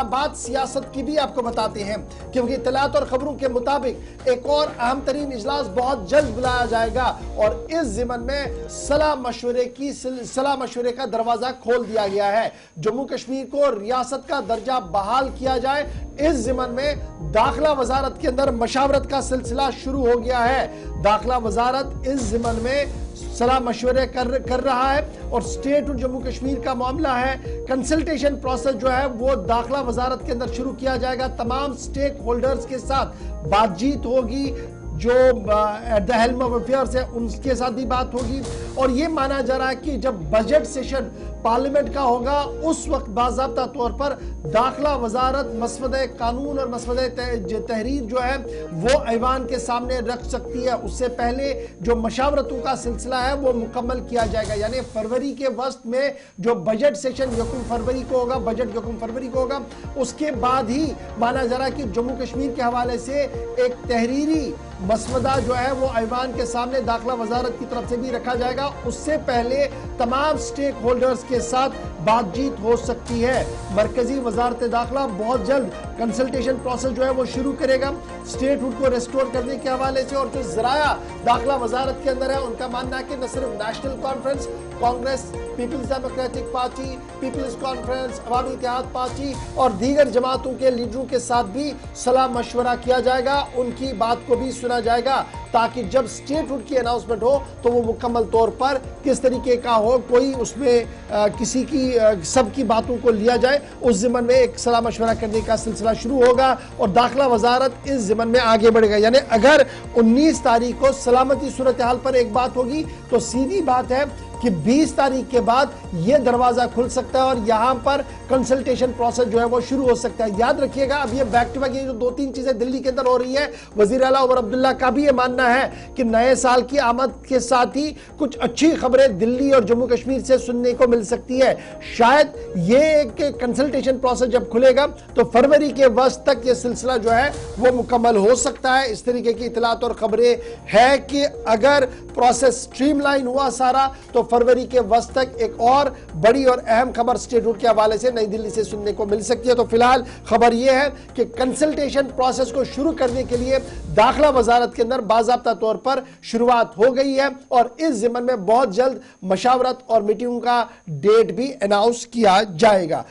बात सियासत की भी आपको बताते हैं, क्योंकि इत्तलात और खबरों के मुताबिक एक और अहम तरीन इजलास बहुत जल्द बुलाया जाएगा और इस ज़िमन में सलाह मशवरे का दरवाजा खोल दिया गया है। जम्मू कश्मीर को रियासत का दर्जा बहाल किया जाए, इस ज़िमन में दाखिला वजारत के अंदर मशावरत का सिलसिला शुरू हो गया है। दाखिला वजारत इस ज़िमन में सलाह मशवरे कर रहा है और स्टेट और जम्मू कश्मीर का मामला है। कंसल्टेशन प्रोसेस जो है वो दाखिला वजारत के अंदर शुरू किया जाएगा। तमाम स्टेक होल्डर्स के साथ बातचीत होगी, जो at the helm of affairs है उनके साथ भी बात होगी और ये माना जा रहा है कि जब बजट सेशन पार्लियामेंट का होगा उस वक्त बाज़ाब्ता तौर पर दाखिला वजारत मसवदे कानून और मसवदे तहरीर जो है वो ऐवान के सामने रख सकती है। उससे पहले जो मशावरतों का सिलसिला है वो मुकम्मल किया जाएगा, यानी फरवरी के वस्त में जो बजट सेशन यकम फरवरी को होगा, बजट यकम फरवरी को होगा, उसके बाद ही माना जा रहा है कि जम्मू कश्मीर के हवाले से एक तहरीरी मसवदा जो है वो ऐवान के सामने दाखिला वजारत की तरफ से भी रखा जाएगा। उससे पहले तमाम स्टेक होल्डर्स के साथ बातचीत हो सकती है। मरकजी वजारत दाखिला बहुत जल्द कंसल्टेशन प्रोसेस जो है वो शुरू करेगा स्टेटहुड को रेस्टोर करने के हवाले से। और जो जराया दाखिला वजारत के अंदर है उनका मानना है कि न सिर्फ नेशनल कॉन्फ्रेंस, कांग्रेस, पीपल्स डेमोक्रेटिक पार्टी, पीपल्स कॉन्फ्रेंस, अवामी इत्तेहाद पार्टी और दीगर जमातों के लीडरों के साथ भी सलाह मशवरा किया जाएगा, उनकी बात को भी सुना जाएगा ताकि जब स्टेटहुड की अनाउंसमेंट हो तो वो मुकम्मल तौर पर किस तरीके का हो, कोई उसमें किसी की सबकी बातों को लिया जाए। उस ज़िमन में एक सलाह मशवरा करने का सिलसिला शुरू होगा और दाखिला वजारत इस ज़िमन में आगे बढ़ेगा। यानी अगर 19 तारीख को सलामती सूरत हाल पर एक बात होगी तो सीधी बात है कि 20 तारीख के बाद यह दरवाजा खुल सकता है और यहां पर कंसल्टेशन प्रोसेस जो है वो शुरू हो सकता है। याद रखिएगा, अब ये बैक टू बैक ये जो 2-3 चीजें दिल्ली के अंदर हो रही है, वजीर आला उमर अब्दुल्ला का भी ये मानना है कि नए साल की आमद के साथ ही कुछ अच्छी खबरें दिल्ली और जम्मू कश्मीर से सुनने को मिल सकती है। शायद ये कंसल्टेशन प्रोसेस जब खुलेगा तो फरवरी के वस्त तक ये सिलसिला जो है वो मुकम्मल हो सकता है। इस तरीके की इतलात और खबरें है कि अगर प्रोसेस स्ट्रीमलाइन हुआ सारा तो फरवरी के वस्त तक एक और बड़ी और अहम खबर स्टेटहुड के हवाले से नई दिल्ली से सुनने को मिल सकती है। तो फिलहाल खबर यह है कि कंसल्टेशन प्रोसेस को शुरू करने के लिए दाखिला वजारत के अंदर बाज़ाब्ता तौर पर शुरुआत हो गई है और इस ज़िमन में बहुत जल्द मशावरत और मीटिंग का डेट भी अनाउंस किया जाएगा।